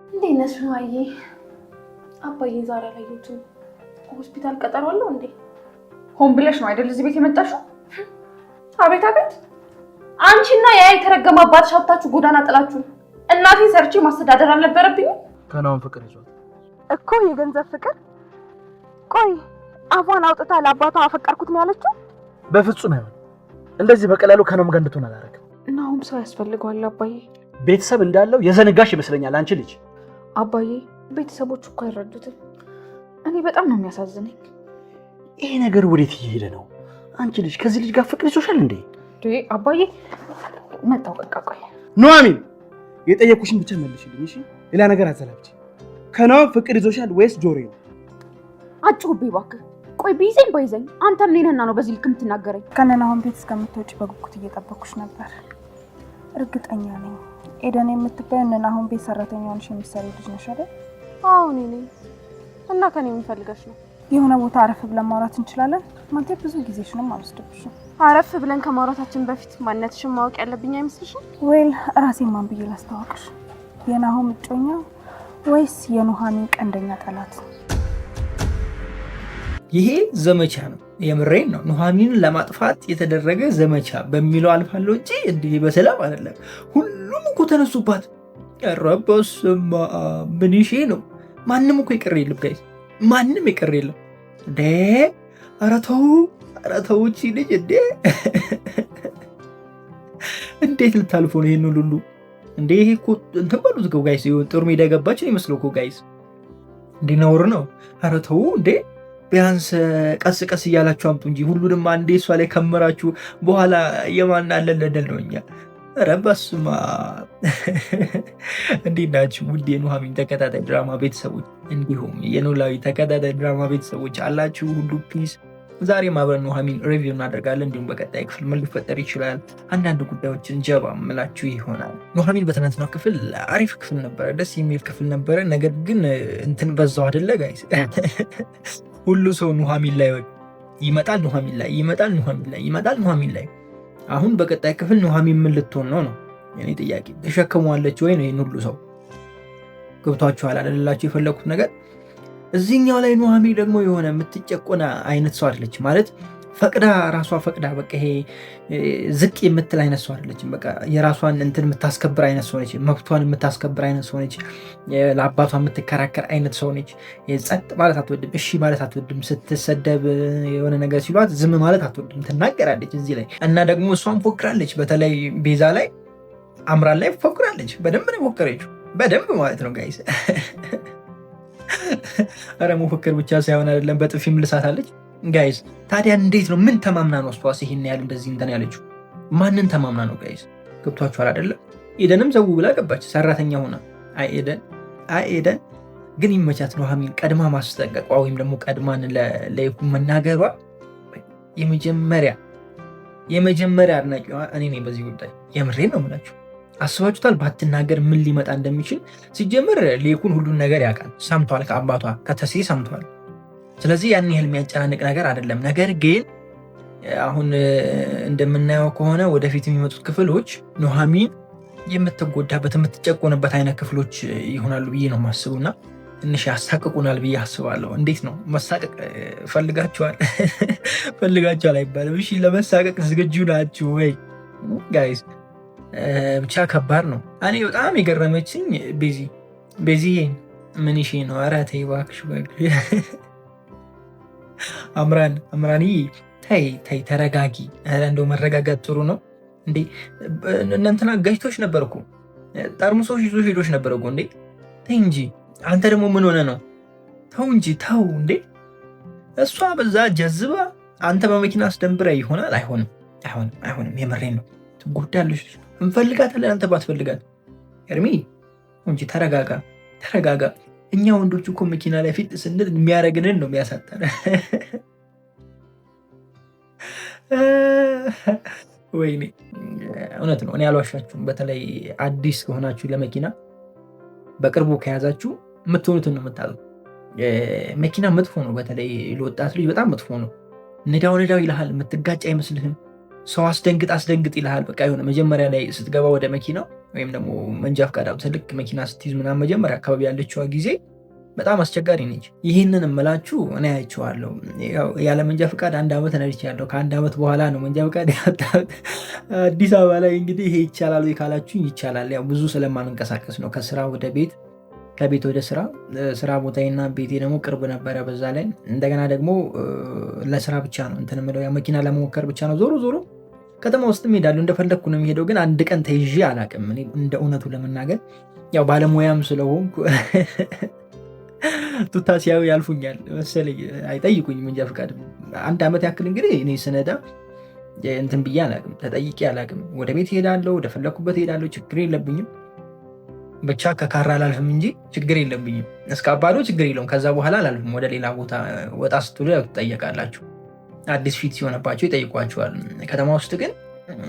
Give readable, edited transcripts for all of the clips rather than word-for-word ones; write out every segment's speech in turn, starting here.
እንዴት ነሽ ማዬ? አባዬ ዛሬ አላየሁትም። ሆስፒታል ቀጠሮ አለው እንዴ? ሆን ብለሽ ነው አይደል እዚህ ቤት የመጣሽው? አቤት አቤት! አንቺና ያ የተረገመ አባትሽ ሀብታችሁ ጎዳና ጥላችሁ እናቴን ሰርቼ ማስተዳደር አልነበረብኝም? ከናውን ፍቅር ይዟል እኮ የገንዘብ ፍቅር። ቆይ አፏን አውጥታ ለአባቷ አፈቀርኩት ነው ያለችው? በፍጹም አይሆን። እንደዚህ በቀላሉ ከናውም ጋር እንድትሆን አላደረግም። እናውም ሰው ያስፈልገዋል አባዬ። ቤተሰብ እንዳለው የዘነጋሽ ይመስለኛል አንቺ ልጅ። አባዬ ቤተሰቦች እኮ አይረዱትም። እኔ በጣም ነው የሚያሳዝነኝ። ይሄ ነገር ወዴት እየሄደ ነው? አንቺ ልጅ ከዚህ ልጅ ጋር ፍቅር ይዞሻል እንዴ? አባዬ መጣው። በቃ ቆይ ኑሐሚን፣ የጠየኩሽን ብቻ መልሽልኝ እሺ? ሌላ ነገር አዘላብጂ። ከናው ፍቅር ይዞሻል ወይስ ጆሮ ነው? አጭሁብኝ እባክህ። ቆይ ቢይዘኝ ባይዘኝ አንተም እኔንና ነው በዚህ ልክ የምትናገረኝ? ከነናሁን ቤት እስከምትወጪ በጉጉት እየጠበኩሽ ነበር። እርግጠኛ ነኝ ኤደን የምትባይ ነናሁን ቤት ሰራተኛ ሆነሽ የምትሰሪ ልጅ ነሽ አይደል? አዎ እኔ ነኝ። እና ከኔ ምን ፈልገሽ ነው? የሆነ ቦታ አረፍ ብለን ማውራት እንችላለን? ማለቴ ብዙ ጊዜሽንም አልወስድብሽም። አረፍ ብለን ከማውራታችን በፊት ማንነትሽን ማወቅ ያለብኝ አይመስልሽም? ወይል ራሴን ማን ብዬ ላስተዋወቅሽ? የናሁን እጮኛ ወይስ የኑሐሚን ቀንደኛ ጠላት? ይሄ ዘመቻ ነው። የምሬን ነው። ኑሐሚንን ለማጥፋት የተደረገ ዘመቻ በሚለው አልፋለሁ እንጂ እንዲህ በሰላም አይደለም። ሁሉም እኮ ተነሱባት። ረበስማ ምን ይሄ ነው? ማንም እኮ ይቀር የለም ጋይስ፣ ማንም ይቀር የለም እንዴ! ኧረ ተው እቺ ልጅ እንዴ! እንዴት ልታልፎ ነው ይሄን ሁሉ እንዴ? ይሄ እኮ እንትን በሉት እኮ ጋይስ፣ ጦር ሜዳ ገባች ነው ይመስለው እኮ ጋይስ። እንዲነውር ነው። ኧረ ተው እንዴ! ቢያንስ ቀስ ቀስ እያላችሁ አምጡ እንጂ ሁሉንም አንዴ እሷ ላይ ከመራችሁ በኋላ የማን አለለደል ነው እኛ። ኧረ በስመ አብ! እንዴት ናችሁ ውድ የኑሐሚን ተከታታይ ድራማ ቤተሰቦች፣ እንዲሁም የኖላዊ ተከታታይ ድራማ ቤተሰቦች አላችሁ ሁሉ ፒስ። ዛሬ አብረን ኑሐሚን ሪቪው እናደርጋለን። እንዲሁም በቀጣይ ክፍል ምን ሊፈጠር ይችላል አንዳንድ ጉዳዮችን ጀባ ምላችሁ ይሆናል። ኑሐሚን በትናንትናው ክፍል አሪፍ ክፍል ነበረ፣ ደስ የሚል ክፍል ነበረ። ነገር ግን እንትን በዛው አይደለ ጋይስ? ሁሉ ሰው ኑሐሚን ላይ ይመጣል፣ ኑሐሚን ላይ ይመጣል፣ ኑሐሚን ላይ። አሁን በቀጣይ ክፍል ኑሐሚን ምን ልትሆን ነው የኔ ጥያቄ። ተሸክሟለች ወይ ነው ይህን ሁሉ ሰው? ገብቷችኋል አይደላችሁ የፈለኩት ነገር? እዚህኛው ላይ ኑሐሚን ደግሞ የሆነ የምትጨቆና አይነት ሰው አይደለች ማለት ፈቅዳ ራሷ ፈቅዳ በቃ ይሄ ዝቅ የምትል አይነት ሰው አይደለችም። በቃ የራሷን እንትን የምታስከብር አይነት ሰው ነች። መብቷን የምታስከብር አይነት ሰው ነች። ለአባቷ የምትከራከር አይነት ሰው ነች። ጸጥ ማለት አትወድም፣ እሺ ማለት አትወድም። ስትሰደብ የሆነ ነገር ሲሏት ዝም ማለት አትወድም፣ ትናገራለች እዚህ ላይ እና ደግሞ እሷን ፎክራለች። በተለይ ቤዛ ላይ አምራን ላይ ፎክራለች። በደንብ ነው የፎከረችው፣ በደንብ ማለት ነው ጋይስ። ኧረ መፎከር ብቻ ሳይሆን አይደለም በጥፊም ልሳታለች ጋይስ። ታዲያ እንዴት ነው? ምን ተማምና ነው እሷስ ይሄን ያህል እንደዚህ እንትን ያለችው? ማንን ተማምና ነው ጋይስ? ገብቷችኋል አይደለም? ኤደንም ዘው ብላ ገባች ሰራተኛ ሆና። አይ ኤደን ግን ይመቻት። ኑሐሚን ቀድማ ማስጠንቀቋ ወይም ደግሞ ቀድማን ለይኩን መናገሯ የመጀመሪያ አድናቂዋ እኔ ነኝ በዚህ ጉዳይ። የምሬን ነው የምላችሁ። አስባችሁታል? ባትናገር ምን ሊመጣ እንደሚችል። ሲጀምር ሌኩን ሁሉን ነገር ያውቃል፣ ሰምቷል፣ ከአባቷ ከተሴ ሰምቷል። ስለዚህ ያን ያህል የሚያጨናንቅ ነገር አይደለም። ነገር ግን አሁን እንደምናየው ከሆነ ወደፊት የሚመጡት ክፍሎች ኑሐሚን የምትጎዳበት የምትጨቆንበት አይነት ክፍሎች ይሆናሉ ብዬ ነው የማስቡና ትንሽ ያሳቅቁናል ብዬ አስባለሁ። እንዴት ነው መሳቀቅ ፈልጋችኋል? ፈልጋችኋል አይባልም። እሺ ለመሳቀቅ ዝግጁ ናችሁ ወይ ጋይስ? ብቻ ከባድ ነው። እኔ በጣም የገረመችኝ ቤዚ ምን ይሄ ነው? ኧረ ተይ እባክሽ አምራኒ ተይ ተረጋጊ። እንደው መረጋጋት ጥሩ ነው እንዴ? እናንተና ጋጅቶች ነበር እኮ ጠርሙሶች ይዞ ሄዶች ነበር እኮ እንዴ? ተይ እንጂ አንተ ደግሞ ምን ሆነ ነው? ተው እንጂ ተው እንዴ! እሷ በዛ ጀዝባ አንተ በመኪና አስደንብረ ይሆናል። አይሆንም። የምሬን ነው። ትጎዳለች። እንፈልጋታለን አንተ ባትፈልጋት። ኤርሚ እንጂ ተረጋጋ። እኛ ወንዶች እኮ መኪና ላይ ፊት ስንል የሚያደርግንን ነው የሚያሳጣን። ወይኔ እውነት ነው። እኔ አልዋሻችሁም። በተለይ አዲስ ከሆናችሁ ለመኪና በቅርቡ ከያዛችሁ የምትሆኑትን ነው የምታጡት። መኪና መጥፎ ነው። በተለይ ለወጣት ልጅ በጣም መጥፎ ነው። ንዳው ይልሃል። የምትጋጭ አይመስልህም። ሰው አስደንግጥ ይልሃል። በቃ የሆነ መጀመሪያ ላይ ስትገባ ወደ መኪናው ወይም ደግሞ መንጃ ፈቃድ አውጥተህ ልክ መኪና ስትይዝ ምናምን መጀመሪያ አካባቢ ያለችዋ ጊዜ በጣም አስቸጋሪ ነች። ይህንን እምላችሁ እኔ አይቼዋለሁ። ያለ መንጃ ፈቃድ 1 ዓመት ነድቻለሁ። ከ1 ዓመት በኋላ ነው መንጃ ፈቃድ ያወጣሁት አዲስ አበባ ላይ። እንግዲህ ይሄ ይቻላል ወይ ካላችሁ ይቻላል። ያው ብዙ ስለማንንቀሳቀስ ነው። ከስራ ወደ ቤት፣ ከቤት ወደ ስራ፣ ስራ ቦታዬና ቤቴ ደግሞ ቅርብ ነበረ። በዛ ላይ እንደገና ደግሞ ለስራ ብቻ ነው እንትን የምለው መኪና ለመሞከር ብቻ ነው። ዞሮ ዞሮ ከተማ ውስጥም ሄዳለሁ እንደፈለግኩ ነው የሚሄደው። ግን አንድ ቀን ተይዤ አላውቅም እንደ እውነቱ ለመናገር ያው ባለሙያም ስለሆንኩ ቱታ ሲያዩ ያልፉኛል መሰለኝ፣ አይጠይቁኝም መንጃ ፈቃድ። 1 ዓመት ያክል እንግዲህ እኔ ስነዳ እንትን ብዬ አላውቅም፣ ተጠይቄ አላውቅም። ወደ ቤት ሄዳለሁ፣ ወደፈለግኩበት ሄዳለሁ፣ ችግር የለብኝም። ብቻ ከካራ አላልፍም እንጂ ችግር የለብኝም። እስከ አባዶ ችግር የለውም። ከዛ በኋላ አላልፍም። ወደ ሌላ ቦታ ወጣ ስትሉ ትጠየቃላችሁ። አዲስ ፊት ሲሆነባቸው ይጠይቋቸዋል። ከተማ ውስጥ ግን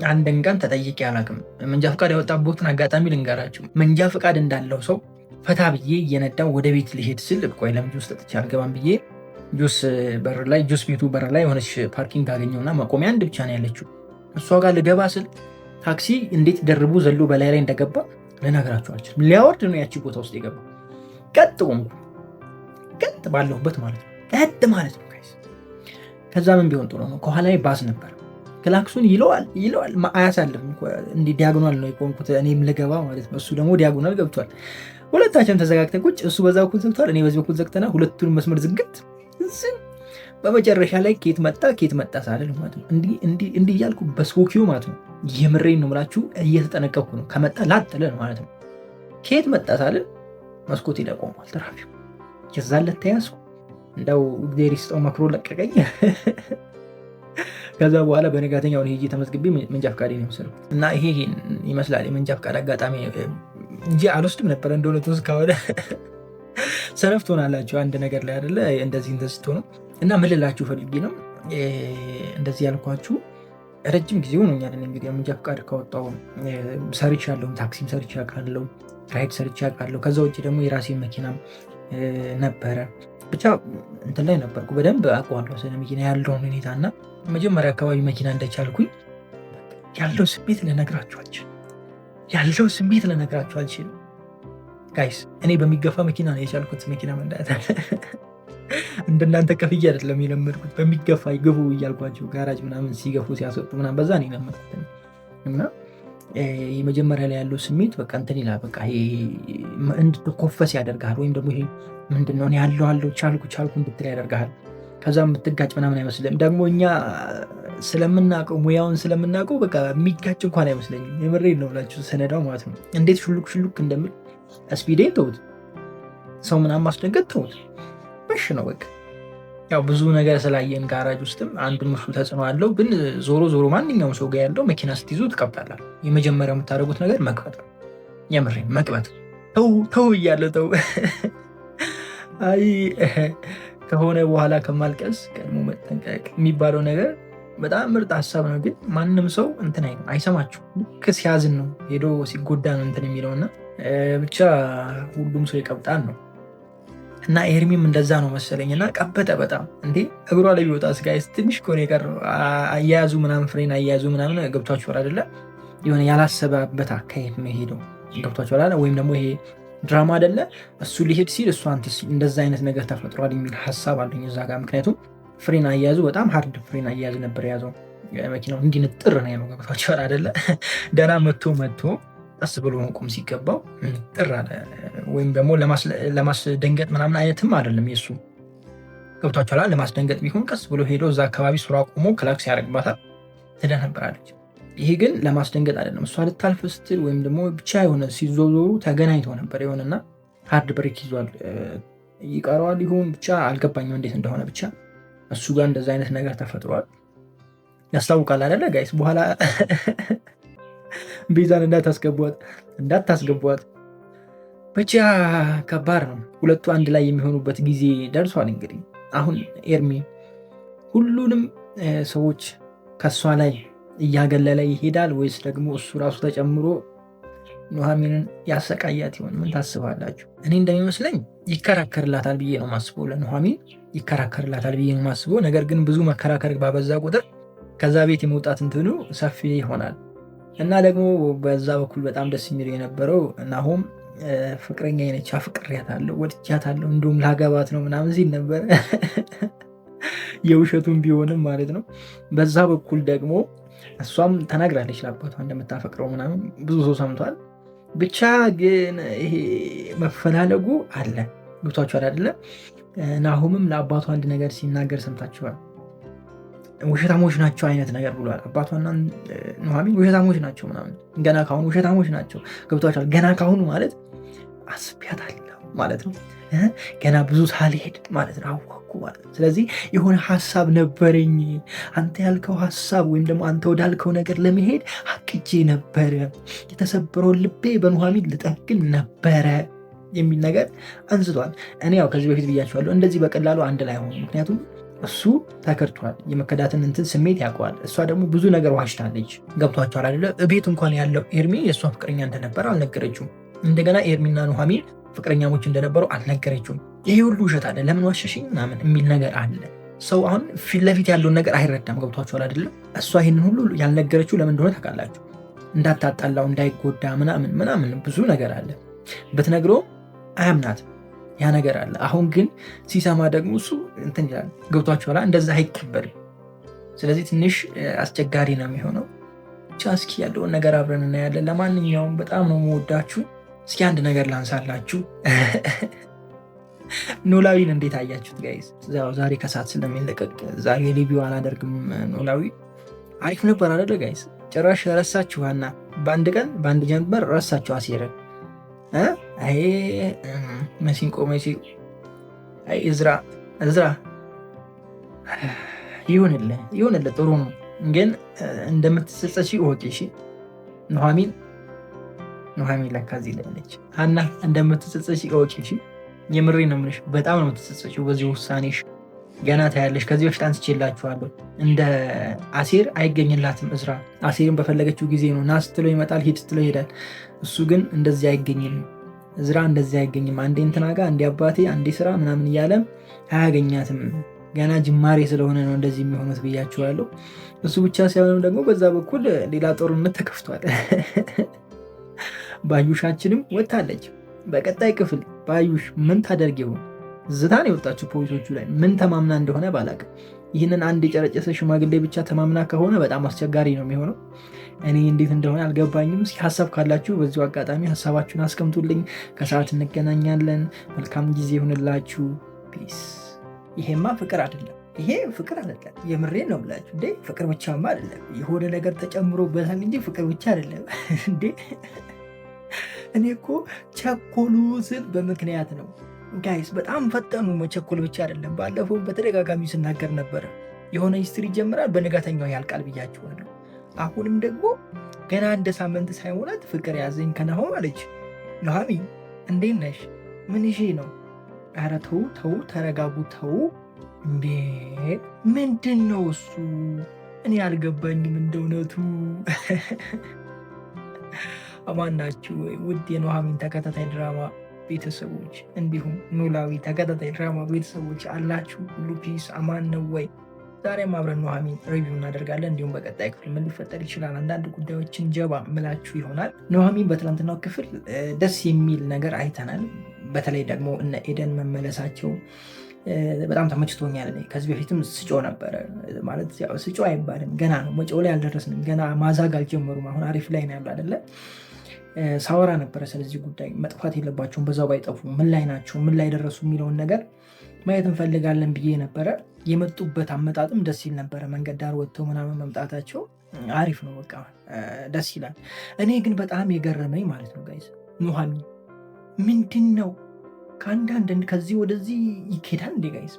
አንድን ቀን ተጠይቄ አላውቅም። መንጃ ፈቃድ ያወጣበትን አጋጣሚ ልንገራችሁ። መንጃ ፈቃድ እንዳለው ሰው ፈታ ብዬ እየነዳው ወደ ቤት ሊሄድ ስል ቆይ ለምን ጁስ ጠጥቼ አልገባም ብዬ ጁስ ቤቱ በር ላይ የሆነች ፓርኪንግ አገኘውና መቆሚያ አንድ ብቻ ነው ያለችው። እሷ ጋር ልገባ ስል ታክሲ እንዴት ደርቦ ዘሎ በላይ ላይ እንደገባ ልነግራችሁ አልችልም። ሊያወርድ ነው ያቺ ቦታ ውስጥ የገባ። ቀጥ ቆምኩ፣ ቀጥ ባለሁበት ማለት ነው፣ ቀጥ ማለት ነው። ከዛ ምን ቢሆን ጥሩ ነው፣ ከኋላ ባስ ነበር። ክላክሱን ይለዋል አያሳልፍም። እንዲህ ዲያጎናል ነው የቆምኩት እኔም ልገባ ማለት ነው። እሱ ደግሞ ዲያጎናል ገብቷል። ሁለታችንም ተዘጋግተን ቁጭ፣ እሱ በዛ በኩል ዘግቷል፣ እኔ በዚህ በኩል ዘግተና ሁለቱን መስመር ዝግት። በመጨረሻ ላይ ኬት መጣ ሳልል ማለት ነው እንዲህ እያልኩ በስፖኪዮ ማለት ነው። የምሬን ነው የምላችሁ፣ እየተጠነቀቅኩ ነው። ከመጣ ላጥለ ነው ማለት ነው። ኬት መጣ ሳልል መስኮት ይለቆማል ትራፊኩ። የዛለት ተያዝኩ። እንደው እግዚአብሔር ይስጠው መክሮ ለቀቀኝ። ከዛ በኋላ በነጋተኛው ሄጄ ተመዝግቤ መንጃ ፈቃድ ነው የወሰድኩት። እና ይሄ ይመስላል የመንጃ ፈቃድ አጋጣሚ እንጂ አልወስድም ነበር እንደሆነ ተወስ ከሆነ ሰነፍ ትሆናላችሁ አንድ ነገር ላይ አይደለ? እንደዚህ ስትሆኑ እና ምን ልላችሁ ፈልጌ ነው እንደዚህ ያልኳችሁ። ረጅም ጊዜ ሆኖኛል እንግዲህ መንጃ ፈቃድ ካወጣሁ። ሰርቻለሁ፣ ታክሲም ሰርቼ አውቃለሁ፣ ራይድ ሰርቼ አውቃለሁ። ከዛ ውጭ ደግሞ የራሴ መኪናም ነበረ። ብቻ እንትን ላይ ነበርኩ፣ በደንብ አውቀዋለሁ ስለ መኪና ያለውን ሁኔታ። እና መጀመሪያ አካባቢ መኪና እንደቻልኩኝ ያለው ስሜት ልነግራችሁ አልችልም ጋይስ። እኔ በሚገፋ መኪና ነው የቻልኩት መኪና መንዳት። እንደናንተ ከፍዬ አይደለም የለመድኩት፣ በሚገፋ ግቡ እያልኳቸው ጋራጅ ምናምን ሲገፉ ሲያስወጡ ምናምን በዛ ነው የለመድኩት። እና የመጀመሪያ ላይ ያለው ስሜት በቃ እንትን ይላል። በቃ እንድትኮፈስ ያደርግሃል። ወይም ደግሞ ይሄ ምንድነው ያለው ቻልኩ እንድትል ያደርግሃል። ከዛም የምትጋጭ ምናምን አይመስልም። ደግሞ እኛ ስለምናውቀው ሙያውን ስለምናውቀው በቃ የሚጋጭ እንኳን አይመስለኝም። የምሬን ነው ብላችሁ ስነዳው ማለት ነው። እንዴት ሹሉክ እንደምል ስፒዴን ተውት፣ ሰው ምናምን ማስደንገጥ ተውት፣ በሽ ነው በቃ። ያው ብዙ ነገር ስላየን ጋራጅ ውስጥም አንዱ እሱ ተጽዕኖ አለው። ግን ዞሮ ማንኛውም ሰው ጋር ያለው መኪና ስትይዙ ትቀብጣላል። የመጀመሪያው የምታደርጉት ነገር መቅበጥ ነው። የምሬን መቅበጥ። ተው እያለ ተው። አይ ከሆነ በኋላ ከማልቀስ ቀድሞ መጠንቀቅ የሚባለው ነገር በጣም ምርጥ ሀሳብ ነው። ግን ማንም ሰው እንትን አይሰማችሁ። ልክ ሲያዝን ነው ሄዶ ሲጎዳ ነው እንትን የሚለውና ብቻ ሁሉም ሰው ይቀብጣል ነው። እና ኤርሚም እንደዛ ነው መሰለኝ። እና ቀበጠ በጣም እንዴ እግሯ ላይ ቢወጣ ስጋይስ ትንሽ ከሆነ የቀረው አያያዙ ምናምን ፍሬን አያያዙ ምናምን ገብቷችኋል አይደለ? የሆነ ያላሰበበት አካሄድ ነው ሄደው ገብቷችኋል። ወይም ደግሞ ይሄ ድራማ አይደለ? እሱ ሊሄድ ሲል እሱ አንተ እንደዛ አይነት ነገር ተፈጥሯል የሚል ሀሳብ አለኝ እዛ ጋር። ምክንያቱም ፍሬን አያያዙ በጣም ሀርድ ፍሬን አያያዝ ነበር የያዘው። መኪናው እንዲህ ንጥር ነው ያለው ገብቷችኋል አይደለ? ደህና መቶ ቀስ ብሎ መቆም ሲገባው ጥር አለ። ወይም ደግሞ ለማስደንገጥ ምናምን አይነትም አይደለም የሱ ገብቷችኋል። ለማስደንገጥ ቢሆን ቀስ ብሎ ሄዶ እዛ አካባቢ ስራ ቆሞ ክላክስ ያደርግባታል፣ ትደነብራለች። ይሄ ግን ለማስደንገጥ አይደለም። እሷ ልታልፍ ስትል ወይም ደግሞ ብቻ የሆነ ሲዞሩ ተገናኝተው ነበር የሆነና ሃርድ ብሬክ ይዟል። ይቀረዋል ይሁን ብቻ አልገባኝም እንዴት እንደሆነ። ብቻ እሱ ጋር እንደዛ አይነት ነገር ተፈጥሯል። ያስታውቃል አይደለ ጋይስ? በኋላ ቤዛን እንዳታስገቧት። ብቻ ከባድ ነው። ሁለቱ አንድ ላይ የሚሆኑበት ጊዜ ደርሷል። እንግዲህ አሁን ኤርሚ ሁሉንም ሰዎች ከሷ ላይ እያገለለ ይሄዳል ወይስ ደግሞ እሱ ራሱ ተጨምሮ ኑሐሚንን ያሰቃያት ይሆን? ምን ታስባላችሁ? እኔ እንደሚመስለኝ ይከራከርላታል ብዬ ነው ማስበው። ለኑሐሚን ይከራከርላታል ብዬ ነው ማስበው። ነገር ግን ብዙ መከራከር ባበዛ ቁጥር ከዛ ቤት የመውጣት እንትኑ ሰፊ ይሆናል። እና ደግሞ በዛ በኩል በጣም ደስ የሚለው የነበረው ናሆም ፍቅረኛ ነች፣ አፍቅሬያታለሁ፣ ወድጃታለሁ፣ እንዲሁም ላገባት ነው ምናምን ሲል ነበረ። የውሸቱን ቢሆንም ማለት ነው። በዛ በኩል ደግሞ እሷም ተናግራለች ለአባቷ እንደምታፈቅረው ምናምን፣ ብዙ ሰው ሰምቷል። ብቻ ግን ይሄ መፈላለጉ አለ። ገብቷችኋል አይደለ? ናሆምም ለአባቷ አንድ ነገር ሲናገር ሰምታችኋል። ውሸታሞች ናቸው አይነት ነገር ብሏል። አባቷና ኑሐሚን ውሸታሞች ናቸው ምናምን፣ ገና ካሁኑ ውሸታሞች ናቸው። ገብቷችኋል? ገና ካሁኑ ማለት አስቤያታለሁ ማለት ነው። ገና ብዙ ሳልሄድ ማለት ነው አወኩ ማለት ነው። ስለዚህ የሆነ ሀሳብ ነበረኝ፣ አንተ ያልከው ሀሳብ ወይም ደግሞ አንተ ወዳልከው ነገር ለመሄድ አቅጄ ነበረ፣ የተሰበረውን ልቤ በኑሐሚን ልጠግን ነበረ የሚል ነገር አንስቷል። እኔ ያው ከዚህ በፊት ብያቸዋለሁ፣ እንደዚህ በቀላሉ አንድ ላይ ሆኑ። ምክንያቱም እሱ ተከድቷል፣ የመከዳትን እንትን ስሜት ያውቀዋል። እሷ ደግሞ ብዙ ነገር ዋሽታለች። ገብቷቸዋል አይደለ? ቤት እንኳን ያለው ኤርሚ የእሷ ፍቅረኛ እንደነበረ አልነገረችውም። እንደገና ኤርሚና ኑሐሚን ፍቅረኛሞች እንደነበሩ አልነገረችውም። ይሄ ሁሉ ውሸት አለ። ለምን ዋሸሽኝ ምናምን የሚል ነገር አለ። ሰው አሁን ፊት ለፊት ያለውን ነገር አይረዳም። ገብቷቸዋል አይደለም? እሷ ይህንን ሁሉ ያልነገረችው ለምን እንደሆነ ታውቃላችሁ? እንዳታጣላው፣ እንዳይጎዳ ምናምን ምናምን ብዙ ነገር አለ። ብትነግረው አያምናት፣ ያ ነገር አለ። አሁን ግን ሲሰማ ደግሞ እሱ እንትን ይላል። ገብቷቸዋል? እንደዛ አይቀበልም። ስለዚህ ትንሽ አስቸጋሪ ነው የሚሆነው። ብቻ እስኪ ያለውን ነገር አብረን እናያለን። ለማንኛውም በጣም ነው የምወዳችሁ። እስኪ አንድ ነገር ላንሳላችሁ። ኖላዊን እንዴት አያችሁት ጋይዝ? ዛሬ ከሰዓት ስለሚለቀቅ ዛሬ ሪቪው አላደርግም። ኖላዊ አሪፍ ነበር አይደለ ጋይዝ? ጭራሽ ረሳችኋና በአንድ ቀን በአንድ ጀንበር ረሳችሁ አሴርን። አይ መሲንቆ አይ እዝራ ይሁንልህ፣ ጥሩ ነው ግን እንደምትጸጸች እወቂ እሺ። ኑሐሚን ለካ እዚህ ላይ ነች። ሀና እንደምትጸጸች እወቂ እሺ። የምሬ ነው የምልሽ፣ በጣም ነው የምትጸጸችው በዚህ ውሳኔሽ። ገና ታያለሽ። ከዚህ በፊት አንስቼላችኋለሁ። እንደ አሴር አይገኝላትም እዝራ። አሴርን በፈለገችው ጊዜ ነው ና ስትለው ይመጣል፣ ሂድ ስትለው ይሄዳል። እሱ ግን እንደዚህ አይገኝም። እዝራ እንደዚህ አይገኝም። አንዴ እንትና ጋር አንዴ አባቴ አንዴ ስራ ምናምን እያለ አያገኛትም። ገና ጅማሬ ስለሆነ ነው እንደዚህ የሚሆኑት ብያችኋለሁ። እሱ ብቻ ሳይሆንም ደግሞ በዛ በኩል ሌላ ጦርነት ተከፍቷል። ባዩሻችንም ወጥታለች። በቀጣይ ክፍል ባዩሽ ምን ታደርግ ይሆን? ዝታን የወጣችው ፖሊሶቹ ላይ ምን ተማምና እንደሆነ ባላቅም፣ ይህንን አንድ የጨረጨሰ ሽማግሌ ብቻ ተማምና ከሆነ በጣም አስቸጋሪ ነው የሚሆነው። እኔ እንዴት እንደሆነ አልገባኝም። እስኪ ሀሳብ ካላችሁ በዚሁ አጋጣሚ ሀሳባችሁን አስቀምጡልኝ። ከሰዓት እንገናኛለን። መልካም ጊዜ ይሁንላችሁ። ፒስ። ይሄማ ፍቅር አይደለም፣ ይሄ ፍቅር አይደለም። የምሬን ነው ብላችሁ እንዴ! ፍቅር ብቻማ አይደለም፣ የሆነ ነገር ተጨምሮበታል እንጂ ፍቅር ብቻ አይደለም እንዴ! እኔ እኮ ቸኮሉ ስል በምክንያት ነው ጋይስ። በጣም ፈጠኑ። መቸኮል ብቻ አይደለም። ባለፈው በተደጋጋሚ ስናገር ነበረ። የሆነ ሂስትሪ ይጀምራል፣ በነጋተኛው ያልቃል ብያችኋለሁ። አሁንም ደግሞ ገና እንደ ሳምንት ሳይሆናት ፍቅር ያዘኝ ከናሆም አለች። ኑሐሚን እንዴት ነሽ? ምን ይዤ ነው? ኧረ ተው ተረጋጉ፣ ተው እንዴ! ምንድን ነው እሱ? እኔ አልገባኝም እንደ እውነቱ። አማን ናችሁ ወይ ውድ የኑሐሚን ተከታታይ ድራማ ቤተሰቦች፣ እንዲሁም ኖላዊ ተከታታይ ድራማ ቤተሰቦች አላችሁ ሁሉ ፒስ አማን ነው ወይ? ዛሬም አብረን ኑሐሚን ሪቪው እናደርጋለን። እንዲሁም በቀጣይ ክፍል ምን ሊፈጠር ይችላል አንዳንድ ጉዳዮችን ጀባ ምላችሁ ይሆናል። ኑሐሚን በትናንትናው ክፍል ደስ የሚል ነገር አይተናል። በተለይ ደግሞ እነ ኤደን መመለሳቸው በጣም ተመችቶኛል። ከዚህ በፊትም ስጮ ነበረ ማለት ስጮ አይባልም፣ ገና ነው መጮ ላይ አልደረስንም፣ ገና ማዛግ አልጀመሩም። አሁን አሪፍ ላይ ነው ያሉ አይደለ? ሳወራ ነበረ ስለዚህ ጉዳይ። መጥፋት የለባቸውም፣ በዛው ባይጠፉ ምን ላይ ናቸው ምን ላይ ደረሱ የሚለውን ነገር ማየት እንፈልጋለን ብዬ ነበረ። የመጡበት አመጣጥም ደስ ይል ነበረ። መንገድ ዳር ወጥተው ምናምን መምጣታቸው አሪፍ ነው፣ በቃ ደስ ይላል። እኔ ግን በጣም የገረመኝ ማለት ነው ጋይዝ፣ ኑሐሚን ምንድን ነው ከአንዳንድ ከዚህ ወደዚህ ይኬዳል እንዴ ጋይዝ?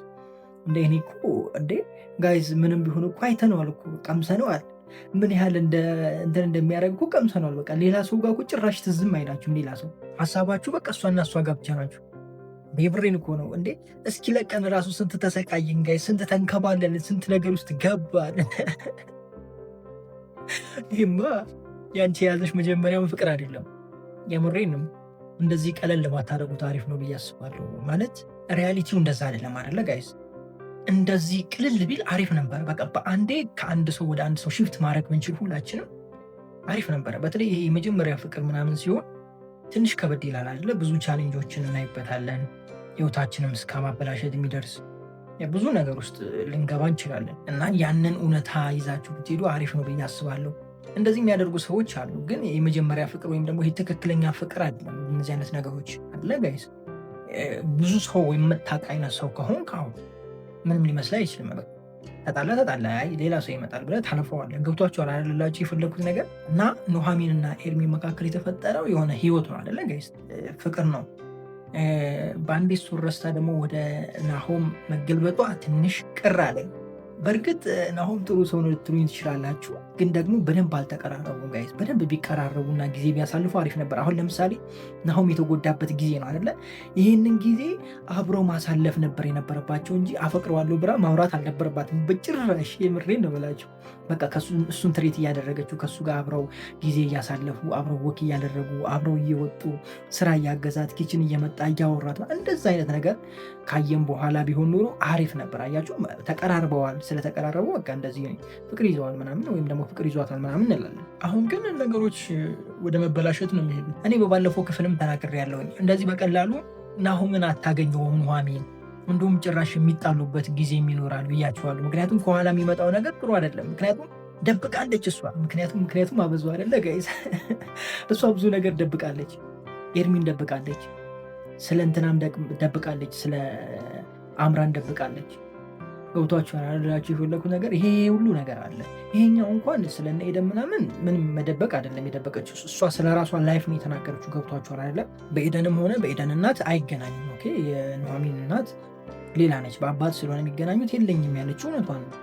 እንደ እኔ እኮ እንዴ ጋይዝ ምንም ቢሆን እኮ አይተነዋል እኮ ቀምሰነዋል። ምን ያህል እንትን እንደሚያደርግ እኮ ቀምሰነዋል። በቃ ሌላ ሰው ጋር እኮ ጭራሽ ትዝም አይላችሁም። ሌላ ሰው ሀሳባችሁ በቃ እሷና እሷ ጋር ብቻ ናችሁ። ቤብሬን እኮ ነው እንዴ! እስኪ ለቀን ራሱ ስንት ተሰቃየን ጋይዝ፣ ስንት ተንከባለን፣ ስንት ነገር ውስጥ ገባን። ይህማ ያንቺ የያዘሽ መጀመሪያውን ፍቅር አይደለም። የምሬንም እንደዚህ ቀለል ለማታደረጉት አሪፍ ነው ብዬ አስባለሁ። ማለት ሪያሊቲው እንደዛ አይደለም አይደለ ጋይዝ? እንደዚህ ቅልል ቢል አሪፍ ነበር። በቃ በአንዴ ከአንድ ሰው ወደ አንድ ሰው ሽፍት ማድረግ ብንችል ሁላችንም አሪፍ ነበረ። በተለይ ይሄ የመጀመሪያ ፍቅር ምናምን ሲሆን ትንሽ ከበድ ይላል አይደለ? ብዙ ቻሌንጆችን እናይበታለን። ህይወታችንም እስከ ማበላሸት የሚደርስ ብዙ ነገር ውስጥ ልንገባ እንችላለን እና ያንን እውነታ ይዛችሁ ብትሄዱ አሪፍ ነው ብዬ አስባለሁ። እንደዚህ የሚያደርጉ ሰዎች አሉ፣ ግን የመጀመሪያ ፍቅር ወይም ደግሞ ይህ ትክክለኛ ፍቅር አይደለም። እነዚህ አይነት ነገሮች አለ ጋይስ። ብዙ ሰው ወይም የምታውቅ አይነት ሰው ከሆንክ አሁን ምንም ሊመስል አይችልም። ተጣላ ሌላ ሰው ይመጣል ብለህ ታልፈዋለህ። ገብቷችኋል አይደላችሁ የፈለኩት ነገር? እና ኑሐሚንና ኤርሚ መካከል የተፈጠረው የሆነ ህይወት ነው አይደለ ጋይስ? ፍቅር ነው። በአንዴ እሱን ረስታ ደግሞ ወደ ናሆም መገልበጧ ትንሽ ቅር አለኝ። በእርግጥ ናሆም ጥሩ ሰው ነው ልትሉኝ ትችላላችሁ፣ ግን ደግሞ በደንብ አልተቀራረቡም ጋይስ። በደንብ ቢቀራረቡና ጊዜ ቢያሳልፉ አሪፍ ነበር። አሁን ለምሳሌ ናሆም የተጎዳበት ጊዜ ነው አይደለ? ይህንን ጊዜ አብረው ማሳለፍ ነበር የነበረባቸው እንጂ አፈቅረዋለሁ ብላ ማውራት አልነበረባትም በጭራሽ። የምሬን ነው የምላቸው። በቃ እሱን ትሬት እያደረገችው ከእሱ ጋር አብረው ጊዜ እያሳለፉ አብረው ወክ እያደረጉ አብረው እየወጡ ስራ እያገዛት ኪችን እየመጣ እያወራት እንደዛ አይነት ነገር ካየም በኋላ ቢሆን ኖሮ አሪፍ ነበር። አያችሁ ተቀራርበዋል። ስለተቀራረቡ በቃ እንደዚህ ፍቅር ይዘዋል ምናምን ወይም ደግሞ ፍቅር ይዟታል ምናምን እንላለን። አሁን ግን ነገሮች ወደ መበላሸት ነው የሚሄዱት። እኔ በባለፈው ክፍልም ተናግሬያለሁ። እንደዚህ በቀላሉ ናሆምን አታገኘውም ኑሐሚን፣ እንዲሁም ጭራሽ የሚጣሉበት ጊዜ ይኖራል ብያቸዋለሁ። ምክንያቱም ከኋላ የሚመጣው ነገር ጥሩ አይደለም። ምክንያቱም ደብቃለች እሷ። ምክንያቱም አበዙ አይደለ ጋይስ? እሷ ብዙ ነገር ደብቃለች። ኤርሚን ደብቃለች፣ ስለ እንትናም ደብቃለች፣ ስለ አምራን ደብቃለች። ገብቷችኋል አይደላችሁ የፈለኩት ነገር? ይሄ ሁሉ ነገር አለ። ይሄኛው እንኳን ስለነ ኤደን ምናምን ምንም መደበቅ አይደለም የደበቀችው። እሷ ስለ ራሷ ላይፍ ነው የተናገረችው። ገብቷችኋል አይደለም? በኤደንም ሆነ በኤደን እናት አይገናኙም። ኦኬ፣ የኑሐሚን እናት ሌላ ነች። በአባት ስለሆነ የሚገናኙት የለኝም ያለችው እውነቷን ነው።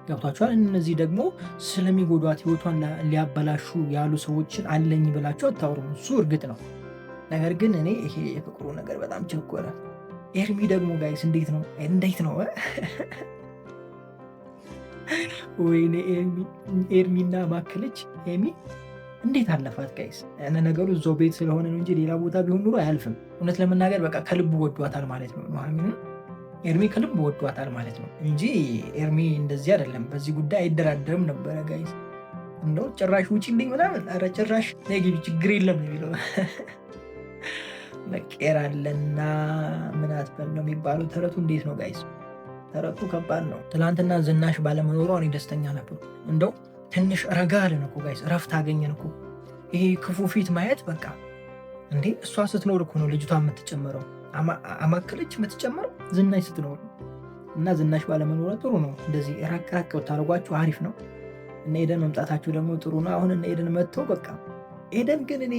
ገብቷችኋል? እነዚህ ደግሞ ስለሚጎዷት ህይወቷን ሊያበላሹ ያሉ ሰዎችን አለኝ ብላችሁ አታወሩም። እሱ እርግጥ ነው። ነገር ግን እኔ ይሄ የፍቅሩ ነገር በጣም ቸኮለ። ኤርሚ ደግሞ ጋይስ እንዴት ነው ወይኔ ኤርሚና ማከለች ኤሚ እንዴት አለፋት ጋይስ? እነ ነገሩ እዛው ቤት ስለሆነ ነው እንጂ ሌላ ቦታ ቢሆን ኑሮ አያልፍም። እውነት ለመናገር በቃ ከልቡ ወዷታል ማለት ነው። ኑሐሚን ኤርሚ ከልቡ ወዷታል ማለት ነው እንጂ ኤርሚ እንደዚህ አይደለም። በዚህ ጉዳይ አይደራደርም ነበረ ጋይስ። እንደው ጭራሽ ውጪልኝ ምናምን፣ ኧረ ጭራሽ ነግቢ ችግር የለም ነው የሚለው። መቀየር አለና ምን አትበል ነው የሚባለው ተረቱ። እንዴት ነው ጋይስ? ተረቱ ከባድ ነው። ትናንትና ዝናሽ ባለመኖሯ እኔ ደስተኛ ነበር። እንደው ትንሽ ረጋ አለን እኮ ጋይስ፣ እረፍት አገኘን እኮ። ይሄ ክፉ ፊት ማየት በቃ እንዴ! እሷ ስትኖር እኮ ነው ልጅቷ የምትጨምረው፣ አማከለች የምትጨምረው ዝናሽ ስትኖር እና ዝናሽ ባለመኖሯ ጥሩ ነው። እንደዚህ ራቅ ብታደርጓችሁ አሪፍ ነው። እነ ኤደን መምጣታችሁ ደግሞ ጥሩ ነው። አሁን እነ ኤደን መጥተው በቃ ኤደን ግን እኔ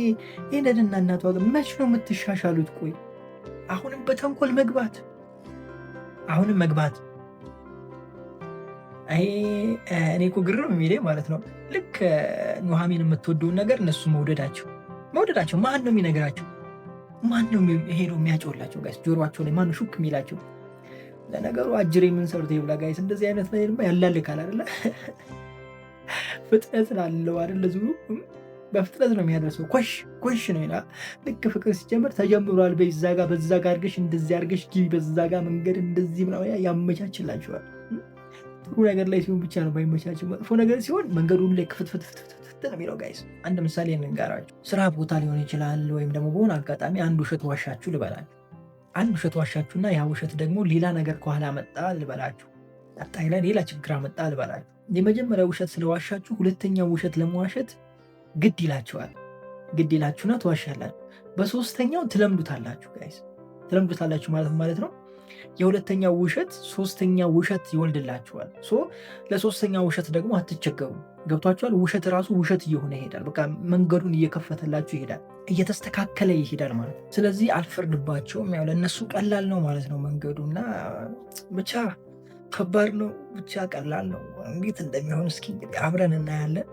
ኤደንና እናቷ ግን መች ነው የምትሻሻሉት? ቆይ አሁንም በተንኮል መግባት እኔ እኮ ግርም የሚለኝ ማለት ነው። ልክ ኑሐሚን የምትወደውን ነገር እነሱ መውደዳቸው ማን ነው የሚነግራቸው? ማን ነው ሄዶ የሚያጮላቸው ጋይስ? ጆሮቸው ላይ ማን ነው ሹክ የሚላቸው? ለነገሩ አጅሬ ምን ሰርቶ ይብላ ጋይስ። እንደዚህ አይነት ነገር ያላልካል አይደለ? ፍጥነት ላለው አይደለ? ዙሩ በፍጥነት ነው የሚያደርሰው። ኮሽ ነው ይላል። ልክ ፍቅር ሲጀምር ተጀምሯል። በዛ ጋር አድርገሽ እንደዚህ አድርገሽ ግቢ፣ በዛ ጋር መንገድ እንደዚህ ምናምን ያመቻችላችኋል። ጥሩ ነገር ላይ ሲሆን ብቻ ነው ባይመቻችል። መጥፎ ነገር ሲሆን መንገዱን ላይ ክፍትፍት ነው የሚለው ጋይስ። አንድ ምሳሌ እንንገራችሁ። ስራ ቦታ ሊሆን ይችላል፣ ወይም ደግሞ በሆነ አጋጣሚ አንድ ውሸት ዋሻችሁ ልበላችሁ። አንድ ውሸት ዋሻችሁና ያ ውሸት ደግሞ ሌላ ነገር ከኋላ መጣ ልበላችሁ። ቀጣይ ላይ ሌላ ችግር መጣ ልበላችሁ። የመጀመሪያ ውሸት ስለዋሻችሁ ሁለተኛው ውሸት ለመዋሸት ግድ ይላችሁና ትዋሻላችሁ። በሶስተኛው ትለምዱታላችሁ ጋይስ። ትለምዱታላችሁ ማለት ነው የሁለተኛው ውሸት ሶስተኛው ውሸት ይወልድላችኋል። ለሶስተኛው ውሸት ደግሞ አትቸገሩ። ገብቷችኋል? ውሸት ራሱ ውሸት እየሆነ ይሄዳል። በቃ መንገዱን እየከፈተላችሁ ይሄዳል፣ እየተስተካከለ ይሄዳል ማለት ነው። ስለዚህ አልፈርድባቸውም። ያው ለእነሱ ቀላል ነው ማለት ነው መንገዱ እና ብቻ ከባድ ነው፣ ብቻ ቀላል ነው። እንዴት እንደሚሆን እስኪ እንግዲህ አብረን እናያለን።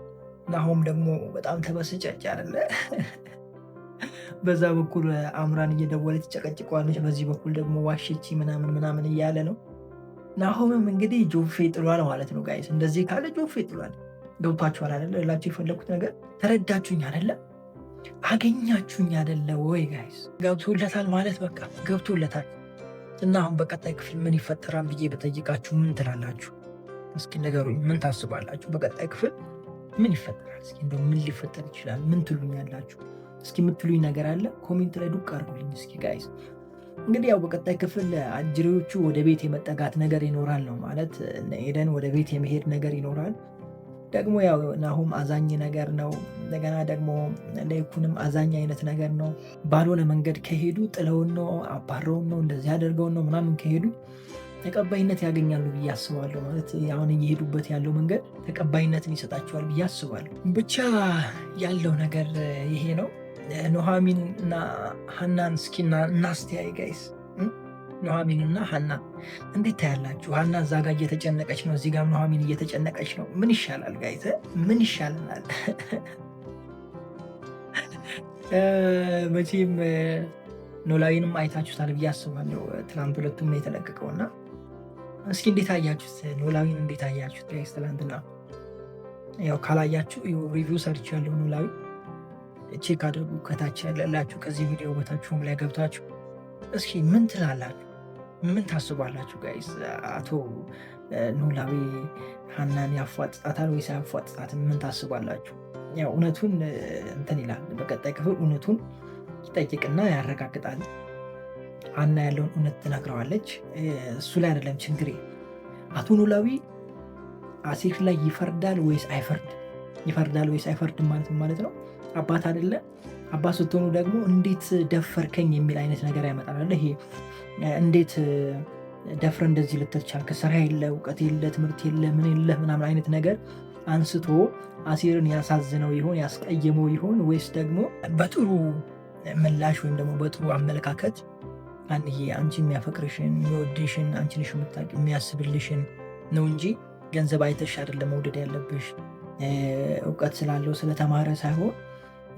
ናሆም ደግሞ በጣም ተበስጨጭ አለ። በዛ በኩል አምራን እየደወለች ጨቀጭቀዋለች፣ በዚህ በኩል ደግሞ ዋሸቺ ምናምን እያለ ነው። ናሆምም እንግዲህ ጆፌ ጥሏል ማለት ነው ጋይስ። እንደዚህ ካለ ጆፌ ጥሏል። ገብቷችኋል አይደለ? ላችሁ የፈለኩት ነገር ተረዳችሁኝ አይደለ? አገኛችሁኝ አይደለ ወይ ጋይስ? ገብቶለታል ማለት በቃ ገብቶለታል። እና አሁን በቀጣይ ክፍል ምን ይፈጠራል ብዬ በጠይቃችሁ ምን ትላላችሁ? እስኪ ንገሩኝ። ምን ታስባላችሁ? በቀጣይ ክፍል ምን ይፈጠራል? እስኪ እንደው ምን ሊፈጠር ይችላል? ምን ትሉኛላችሁ? እስኪ የምትሉኝ ነገር አለ? ኮሜንት ላይ ዱቅ አድርጉልኝ እስኪ ጋይስ። እንግዲህ ያው በቀጣይ ክፍል አጅሬዎቹ ወደ ቤት የመጠጋት ነገር ይኖራል ነው ማለት፣ ኤደን ወደ ቤት የመሄድ ነገር ይኖራል። ደግሞ ያው ናሁም አዛኝ ነገር ነው። እንደገና ደግሞ ለይኩንም አዛኝ አይነት ነገር ነው። ባልሆነ መንገድ ከሄዱ ጥለውን ነው አባረውን ነው እንደዚህ አደርገውን ነው ምናምን ከሄዱ ተቀባይነት ያገኛሉ ብዬ አስባለሁ። ማለት አሁን እየሄዱበት ያለው መንገድ ተቀባይነትን ይሰጣቸዋል ብዬ አስባለሁ። ብቻ ያለው ነገር ይሄ ነው። ኑሐሚን እና ሀናን እስኪና እናስተያይ ጋይስ። ኑሐሚን እና ሀና እንዴት ታያላችሁ? ሀና እዛ ጋር እየተጨነቀች ነው፣ እዚህ ጋር ኑሐሚን እየተጨነቀች ነው። ምን ይሻላል ጋይስ? ምን ይሻልናል? መቼም ኖላዊንም አይታችሁታል ብዬ አስባለሁ። ትናንት ሁለቱም ነው የተለቀቀውና እስኪ እንዴት አያችሁት? ኖላዊን እንዴት አያችሁት ጋይስ? ትናንትና ያው ካላያችሁ ሪቪው ሰርች ያለው ኖላዊ ቼክ አድርጉ። ከታች ያለላችሁ ከዚህ ቪዲዮ በታችሁም ላይ ገብታችሁ እስኪ ምን ትላላችሁ? ምን ታስባላችሁ ጋይስ? አቶ ኖላዊ ሀናን ያፏጥጣታል ወይስ አያፏጥጣትም? ምን ታስባላችሁ? ያው እውነቱን እንትን ይላል። በቀጣይ ክፍል እውነቱን ይጠይቅና ያረጋግጣል። ሀና ያለውን እውነት ትነግረዋለች። እሱ ላይ አይደለም ችግሬ። አቶ ኖላዊ አሴር ላይ ይፈርዳል ወይስ አይፈርድ? ይፈርዳል ወይስ አይፈርድም ማለት ነው። አባት አይደለ? አባት ስትሆኑ ደግሞ እንዴት ደፈርከኝ የሚል አይነት ነገር ያመጣል። ይሄ እንዴት ደፍረ እንደዚህ ልትል ቻልክ? ስራ የለ፣ እውቀት የለ፣ ትምህርት የለ፣ ምን የለ ምናምን አይነት ነገር አንስቶ አሴርን ያሳዝነው ይሆን ያስቀየመው ይሆን? ወይስ ደግሞ በጥሩ ምላሽ ወይም ደግሞ በጥሩ አመለካከት አንዬ አንቺ የሚያፈቅርሽን የሚወድሽን አንቺ ነሽ የምታውቂ የሚያስብልሽን ነው እንጂ ገንዘብ አይተሽ አይደለም መውደድ ያለብሽ፣ እውቀት ስላለው ስለተማረ ሳይሆን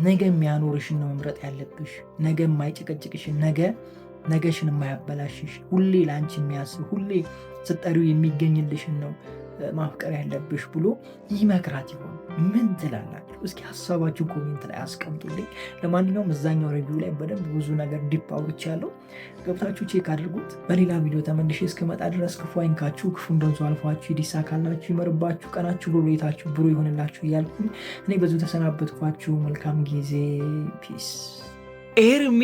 ነገ የሚያኖርሽን ነው መምረጥ ያለብሽ። ነገ የማይጨቀጭቅሽን፣ ነገሽን የማያበላሽሽ፣ ሁሌ ለአንቺ የሚያስብ ሁሌ ስጠሪው የሚገኝልሽን ነው ማፍቀር ያለብሽ ብሎ ይመክራት ይሆን? ምን ትላላችሁ? እስኪ ሀሳባችሁ ኮሜንት ላይ አስቀምጡልኝ። ለማንኛውም እዛኛው ሪቪው ላይ በደንብ ብዙ ነገር ዲፕ አውርቻለሁ፣ ገብታችሁ ቼክ አድርጉት። በሌላ ቪዲዮ ተመልሼ እስክመጣ ድረስ ክፉ አይንካችሁ፣ ክፉ እንደንዙ አልፏችሁ፣ ይዲሳካላችሁ፣ ይመርባችሁ፣ ቀናችሁ ብሩ፣ ቤታችሁ ብሩ ይሆንላችሁ እያልኩኝ እኔ በዙ ተሰናበትኳችሁ። መልካም ጊዜ። ፒስ። ኤርሚ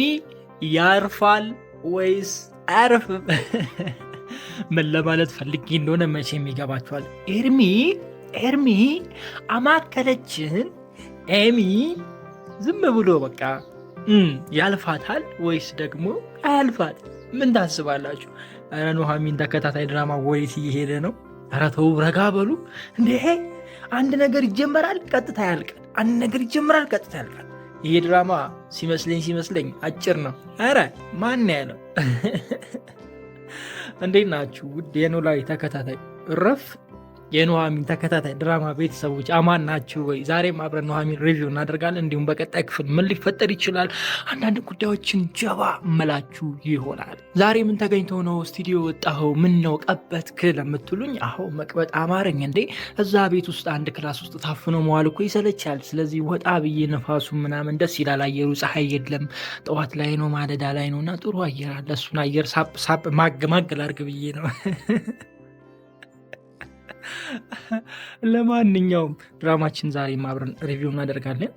ያርፋል ወይስ አያርፍም? ምን ለማለት ፈልጌ እንደሆነ መቼም ይገባችኋል። ኤርሚ አማከለችን። ኤሚ ዝም ብሎ በቃ ያልፋታል ወይስ ደግሞ አያልፋት? ምን ታስባላችሁ? ኧረ ኑሐሚን ተከታታይ ድራማ ወዴት እየሄደ ነው? ኧረ ተው ረጋ በሉ እንዴ! አንድ ነገር ይጀመራል ቀጥታ ያልቃል። አንድ ነገር ይጀመራል ቀጥታ ያልቃል። ይሄ ድራማ ሲመስለኝ አጭር ነው። ኧረ ማን ያለው? እንዴት ናችሁ ውድ የኖላዊ ተከታታይ ረፍ የኑሐሚን ተከታታይ ድራማ ቤተሰቦች አማን ናችሁ ወይ? ዛሬም አብረን ኑሐሚን ሪቪው እናደርጋለን። እንዲሁም በቀጣይ ክፍል ምን ሊፈጠር ይችላል አንዳንድ ጉዳዮችን ጀባ መላችሁ ይሆናል። ዛሬ ምን ተገኝተው ነው ስቱዲዮ ወጣኸው? ምን ነው ቀበትክ ለምትሉኝ፣ አዎ መቅበጥ አማረኝ እንዴ። እዛ ቤት ውስጥ አንድ ክላስ ውስጥ ታፍኖ መዋል እኮ ይሰለቻል። ስለዚህ ወጣ ብዬ ነፋሱ ምናምን ደስ ይላል። አየሩ ፀሐይ የለም፣ ጠዋት ላይ ነው ማለዳ ላይ ነው እና ጥሩ አየር አለ። እሱን አየር ሳብ ማገል አድርግ ብዬ ነው። ለማንኛውም ድራማችን ዛሬ አብረን ሪቪው እናደርጋለን።